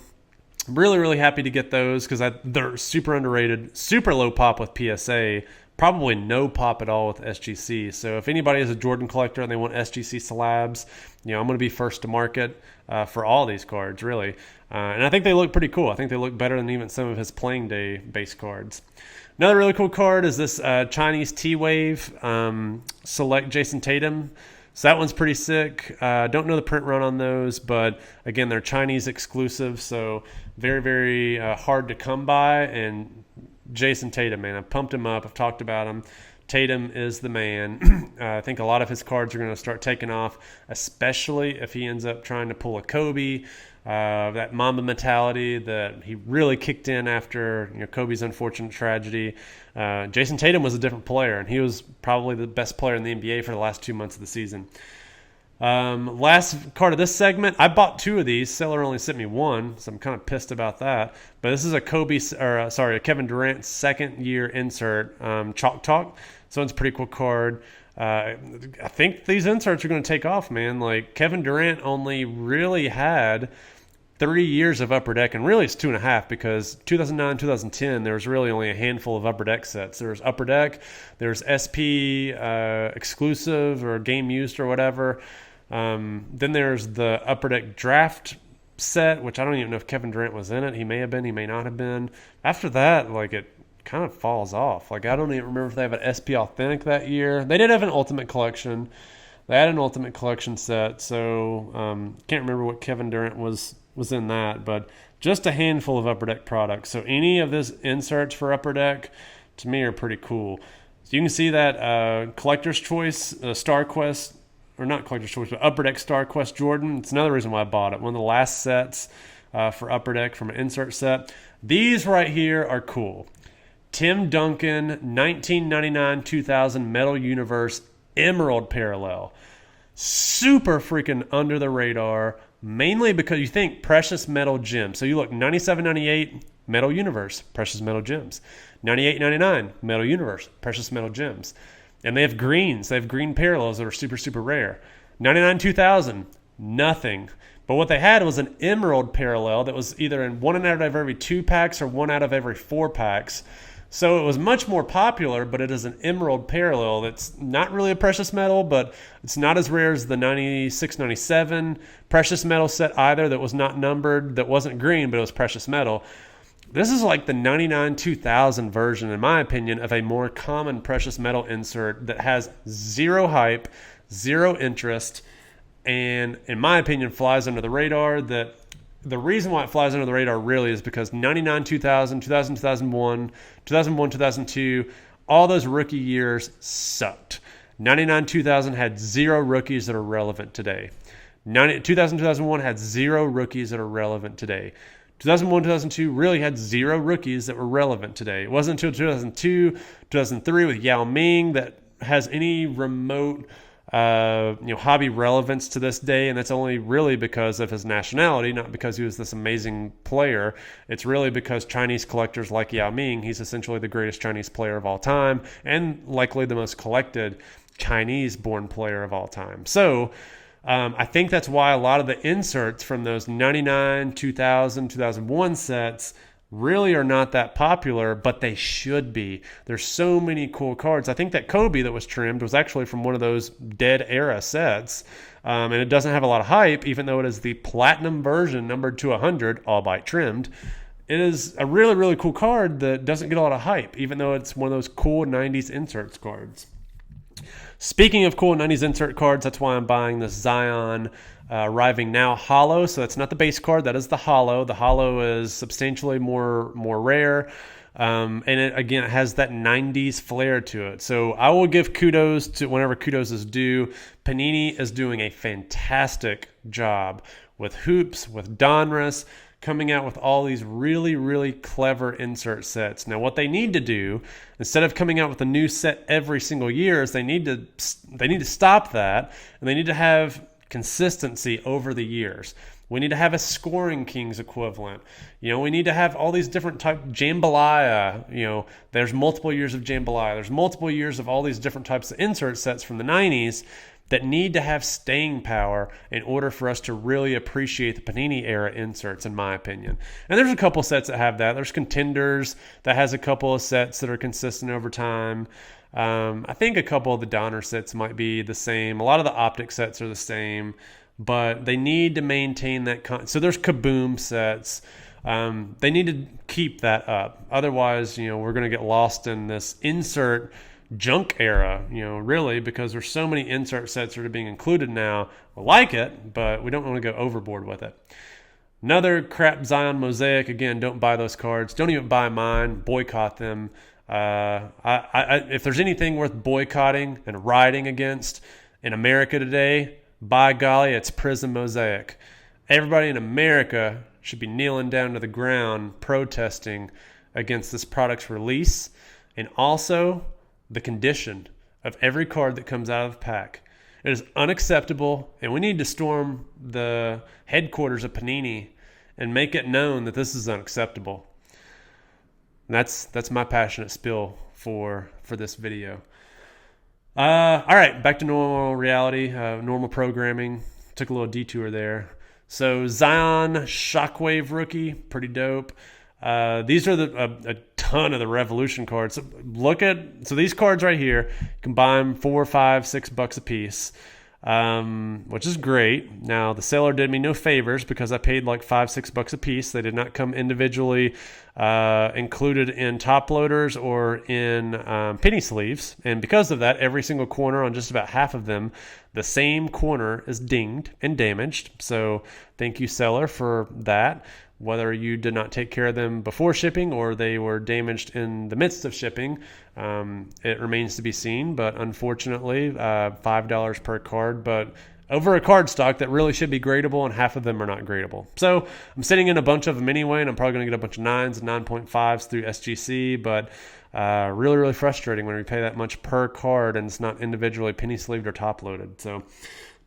really, really happy to get those because they're super underrated, super low pop with PSA, probably no pop at all with SGC. So if anybody is a Jordan collector and they want SGC slabs, I'm going to be first to market for all these cards, really. And I think they look pretty cool. I think they look better than even some of his playing day base cards. Another really cool card is this Chinese T-Wave Select Jayson Tatum. So that one's pretty sick. Don't know the print run on those, but again, they're Chinese exclusive, so very, very hard to come by. And Jayson Tatum, man, I've pumped him up. I've talked about him. Tatum is the man. I think a lot of his cards are going to start taking off, especially if he ends up trying to pull a Kobe. That Mamba mentality that he really kicked in after Kobe's unfortunate tragedy. Jayson Tatum was a different player, and he was probably the best player in the NBA for the last 2 months of the season. Last card of this segment, I bought 2 of these. Seller only sent me 1, so I'm kind of pissed about that. But this is a Kevin Durant second-year insert, Chalk Talk. So it's a pretty cool card. I think these inserts are going to take off, man. Like, Kevin Durant only really had 3 years of Upper Deck, and really it's 2.5 because 2009, 2010, there was really only a handful of Upper Deck sets. There was Upper Deck, there's SP exclusive or game used or whatever. Then there's the Upper Deck draft set, which I don't even know if Kevin Durant was in it. He may have been, he may not have been. After that, like, it kind of falls off. Like, I don't even remember if they have an SP Authentic that year. They did have an Ultimate Collection. They had an Ultimate Collection set, so can't remember what Kevin Durant was in that, but just a handful of Upper Deck products. So any of this inserts for Upper Deck, to me, are pretty cool. So you can see that Collector's Choice Star Quest, or not Collector's Choice, but Upper Deck Star Quest Jordan. It's another reason why I bought it. One of the last sets for Upper Deck from an insert set. These right here are cool. Tim Duncan 1999-2000 Metal Universe Emerald Parallel. Super freaking under the radar, mainly because you think precious metal gems. So you look 97-98 Metal Universe, precious metal gems. 98-99 Metal Universe, precious metal gems. And they have greens. They have green parallels that are super, super rare. 99-2000, nothing. But what they had was an emerald parallel that was either in 1 out of every 2 packs or 1 out of every 4 packs. So it was much more popular, but it is an emerald parallel that's not really a precious metal, but it's not as rare as the 96-97 precious metal set either that was not numbered, that wasn't green, but it was precious metal. This is like the 99-2000 version, in my opinion, of a more common precious metal insert that has zero hype, zero interest, and in my opinion flies under the radar. That the reason why it flies under the radar really is because 99-2000, 2000-2001, 2001-2002, all those rookie years sucked. 99-2000 had 0 rookies that are relevant today. 2000-2001 had 0 rookies that are relevant today. 2001-2002 really had 0 rookies that were relevant today. It wasn't until 2002, 2003 with Yao Ming that has any remote hobby relevance to this day, and that's only really because of his nationality, not because he was this amazing player. It's really because Chinese collectors like Yao Ming, he's essentially the greatest Chinese player of all time, and likely the most collected Chinese-born player of all time. So I think that's why a lot of the inserts from those 99, 2000, 2001 sets really are not that popular, but they should be. There's so many cool cards. I think that Kobe that was trimmed was actually from one of those dead era sets, and it doesn't have a lot of hype, even though it is the platinum version numbered to 100, all by trimmed. It is a really, really cool card that doesn't get a lot of hype, even though it's one of those cool 90s inserts cards. Speaking of cool 90s insert cards, that's why I'm buying this Zion Arriving Now Holo. So that's not the base card, that is the Holo. The Holo is substantially more rare. And it, again, it has that 90s flair to it. So I will give kudos to whenever kudos is due. Panini is doing a fantastic job with hoops, with Donruss, coming out with all these really, really clever insert sets. Now, what they need to do, instead of coming out with a new set every single year, is they need to stop that, and they need to have consistency over the years. We need to have a Scoring Kings equivalent. We need to have all these different types. Jambalaya, there's multiple years of Jambalaya. There's multiple years of all these different types of insert sets from the 90s. that need to have staying power in order for us to really appreciate the Panini era inserts, in my opinion. And there's a couple sets that have that. There's Contenders that has a couple of sets that are consistent over time. I think a couple of the Donner sets might be the same. A lot of the Optic sets are the same, but they need to maintain that. So there's Kaboom sets. They need to keep that up. Otherwise, we're going to get lost in this insert junk era, really, because there's so many insert sets that are being included now. We like it, but we don't want to go overboard with it. Another crap Zion Mosaic. Again, don't buy those cards. Don't even buy mine. Boycott them. If there's anything worth boycotting and riding against in America today, by golly, it's Prism Mosaic. Everybody in America should be kneeling down to the ground protesting against this product's release, and also the condition of every card that comes out of the pack. It is unacceptable, and we need to storm the headquarters of Panini and make it known that this is unacceptable. And that's my passionate spill for this video. All right, back to normal reality, normal programming. Took a little detour there. So Zion Shockwave rookie, pretty dope. These are a ton of the Revolution cards. So these cards right here, you can buy them $4, $5, $6 a piece, which is great. Now the seller did me no favors because I paid like $5, $6 a piece. They did not come individually included in top loaders or in penny sleeves, and because of that, every single corner on just about half of them, the same corner is dinged and damaged. So thank you, seller, for that. Whether you did not take care of them before shipping or they were damaged in the midst of shipping, it remains to be seen. But unfortunately, $5 per card, but over a card stock that really should be gradable, and half of them are not gradable. So I'm sitting in a bunch of them anyway, and I'm probably going to get a bunch of 9s and 9.5s through SGC, but really, really frustrating when we pay that much per card and it's not individually penny sleeved or top loaded. So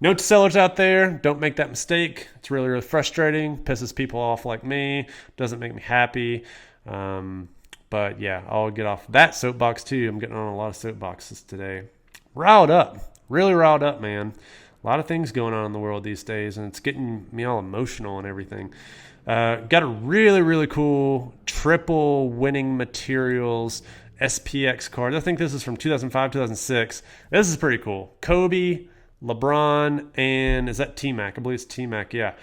note to sellers out there, don't make that mistake. It's really, really frustrating. Pisses people off like me. Doesn't make me happy. But yeah, I'll get off that soapbox too. I'm getting on a lot of soapboxes today. Riled up. Really riled up, man. A lot of things going on in the world these days, and it's getting me all emotional and everything. Got a really, really cool triple winning materials SPX card. I think this is from 2005, 2006. This is pretty cool. Kobe, LeBron, and is that T-Mac? I believe it's T-Mac, yeah.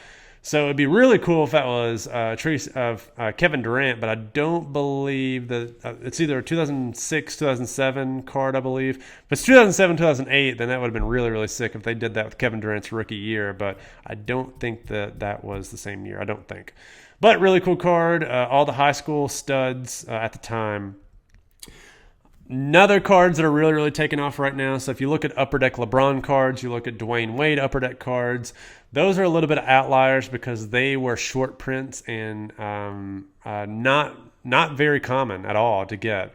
So it'd be really cool if that was Kevin Durant, but I don't believe that it's either a 2006, 2007 card, I believe. If it's 2007, 2008, then that would have been really, really sick if they did that with Kevin Durant's rookie year, but I don't think that was the same year. I don't think. But really cool card. All the high school studs at the time. Another cards that are really, really taking off right now. So if you look at Upper Deck LeBron cards, you look at Dwayne Wade Upper Deck cards, those are a little bit of outliers because they were short prints and not very common at all to get.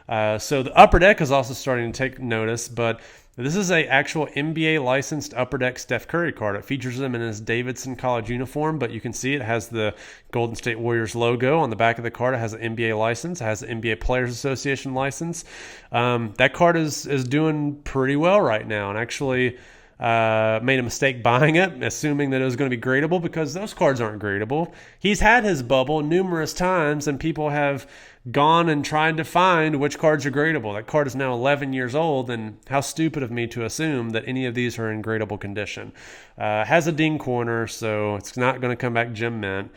So the Upper Deck is also starting to take notice, but this is a actual NBA licensed Upper Deck Steph Curry card. It features him in his Davidson college uniform, but you can see it has the Golden State Warriors logo on the back of the card. It has an NBA license. It has the NBA Players Association license. That card is doing pretty well right now, and actually made a mistake buying it, assuming that it was going to be gradable, because those cards aren't gradable. He's had his bubble numerous times, and people have gone and tried to find which cards are gradable. That card is now 11 years old, and how stupid of me to assume that any of these are in gradable condition. Has a ding corner, so it's not going to come back gem mint.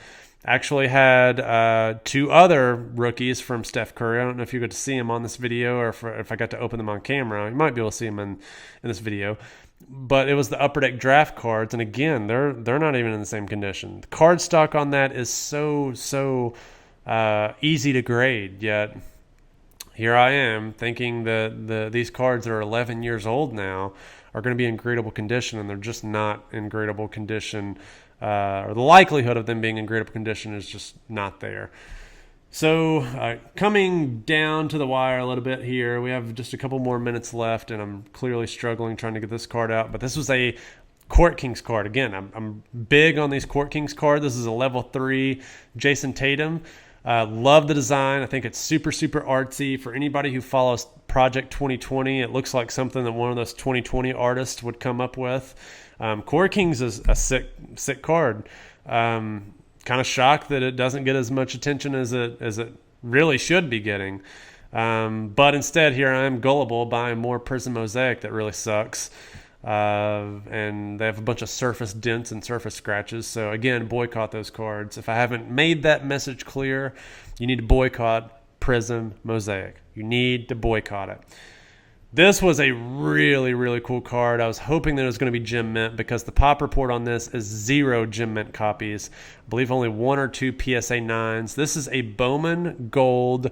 Actually had two other rookies from Steph Curry. I don't know if you got to see them on this video or if I got to open them on camera. You might be able to see them in this video. But it was the Upper Deck draft cards, and again, they're not even in the same condition. The card stock on that is so easy to grade, yet here I am thinking that these cards that are 11 years old now are going to be in gradable condition, and they're just not in gradable condition, or the likelihood of them being in gradable condition is just not there. So coming down to the wire a little bit here, we have just a couple more minutes left, and I'm clearly struggling trying to get this card out, but this was a Court Kings card. Again, I'm big on these Court Kings cards. This is a level 3 Jayson Tatum. Love the design. I think it's super, super artsy. For anybody who follows Project 2020, it looks like something that one of those 2020 artists would come up with. Core Kings is a sick card. Kind of shocked that it doesn't get as much attention as it really should be getting. But instead, here I am gullible buying more Prism Mosaic that really sucks. And they have a bunch of surface dents and surface scratches. So again, boycott those cards. If I haven't made that message clear, you need to boycott Prism Mosaic. You need to boycott it. This was a really, really cool card. I was hoping that it was going to be Gem Mint because the pop report on this is 0 Gem Mint copies. I believe only 1 or 2 PSA 9s. This is a Bowman Gold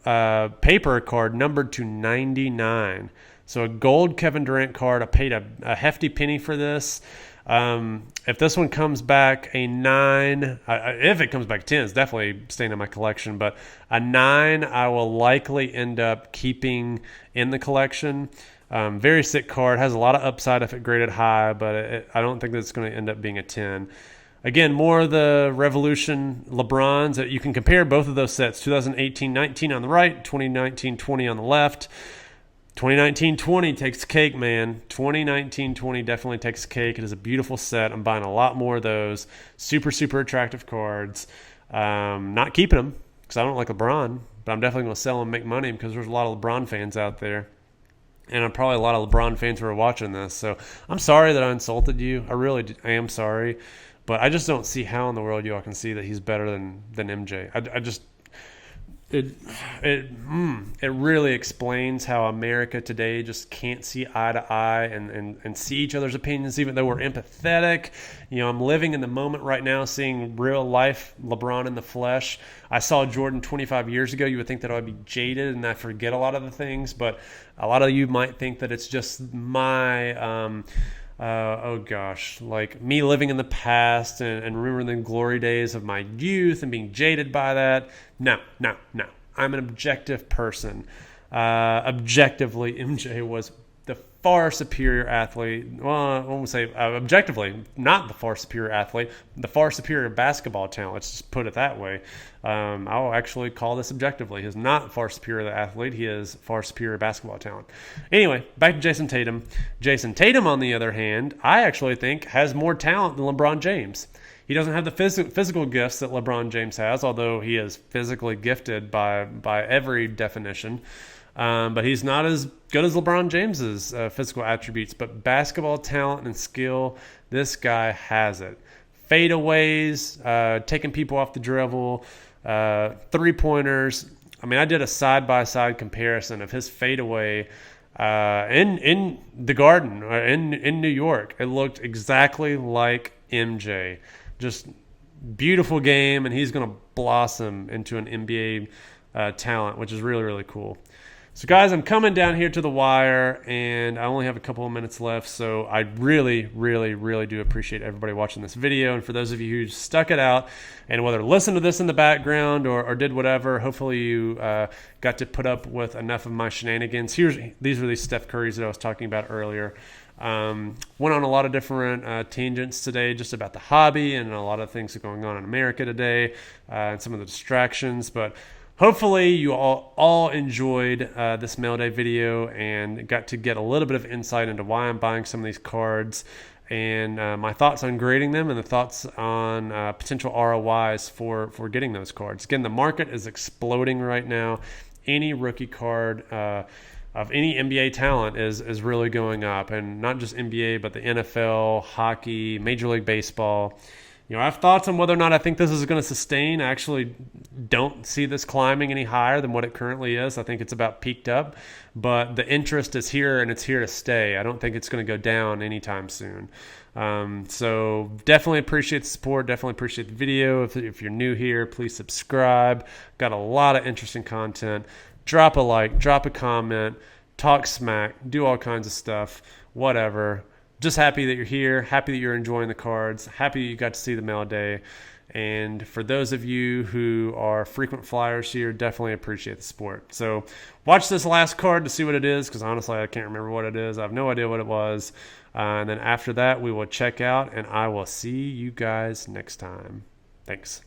paper card numbered to 99. So a gold Kevin Durant card. I paid a hefty penny for this. If this one comes back a 9, if it comes back 10, it's definitely staying in my collection. But a 9, I will likely end up keeping in the collection. Very sick card. Has a lot of upside if it graded high, but I don't think that it's going to end up being a 10. Again, more of the Revolution LeBrons. That you can compare both of those sets. 2018-19 on the right, 2019-20 on the left. 2019-20 takes cake, man. 2019-20 definitely takes cake. It is a beautiful set. I'm buying a lot more of those. Super, super attractive cards. Not keeping them because I don't like LeBron, but I'm definitely going to sell them and make money because there's a lot of LeBron fans out there. And I'm probably a lot of LeBron fans who are watching this. So I'm sorry that I insulted you. I am sorry. But I just don't see how in the world you all can see that he's better than MJ. It really explains how America today just can't see eye to eye and see each other's opinions, even though we're empathetic. I'm living in the moment right now, seeing real life LeBron in the flesh. I saw Jordan 25 years ago. You would think that I'd be jaded and I forget a lot of the things, but a lot of you might think that it's just my like me living in the past and remembering the glory days of my youth and being jaded by that. No. I'm an objective person. Objectively, MJ was the far superior athlete. Well, I won't say objectively, not the far superior athlete, the far superior basketball talent. Let's just put it that way. I'll actually call this objectively. He's not far superior athlete. He is far superior basketball talent. Anyway, back to Jayson Tatum. Jayson Tatum, on the other hand, I actually think has more talent than LeBron James. He doesn't have the physical gifts that LeBron James has, although he is physically gifted by every definition. But he's not as good as LeBron James's physical attributes. But basketball talent and skill, this guy has it. Fadeaways, taking people off the dribble, three-pointers. I mean, I did a side-by-side comparison of his fadeaway in the Garden, in New York. It looked exactly like MJ. Just beautiful game, and he's going to blossom into an NBA talent, which is really, really cool. So, guys, I'm coming down here to the wire, and I only have a couple of minutes left, so I really, really, really do appreciate everybody watching this video. And for those of you who stuck it out and whether listened to this in the background or did whatever, hopefully you got to put up with enough of my shenanigans. These were these Steph Currys that I was talking about earlier. Went on a lot of different tangents today just about the hobby and a lot of things that are going on in America today and some of the distractions. But hopefully you all enjoyed this mail day video and got to get a little bit of insight into why I'm buying some of these cards and my thoughts on grading them and the thoughts on potential ROIs for getting those cards. Again, the market is exploding right now. Any rookie card of any NBA talent is really going up, and not just NBA, but the NFL, hockey, Major League Baseball. I have thoughts on whether or not I think this is going to sustain. I actually don't see this climbing any higher than what it currently is. I think it's about peaked up, but the interest is here and it's here to stay. I don't think it's going to go down anytime soon. So definitely appreciate the support. Definitely appreciate the video. If you're new here, please subscribe. Got a lot of interesting content. Drop a like, drop a comment, talk smack, do all kinds of stuff, whatever. Just happy that you're here, happy that you're enjoying the cards, happy that you got to see the mail day. And for those of you who are frequent flyers here, definitely appreciate the support. So watch this last card to see what it is, because honestly, I can't remember what it is. I have no idea what it was. And then after that, we will check out, and I will see you guys next time. Thanks.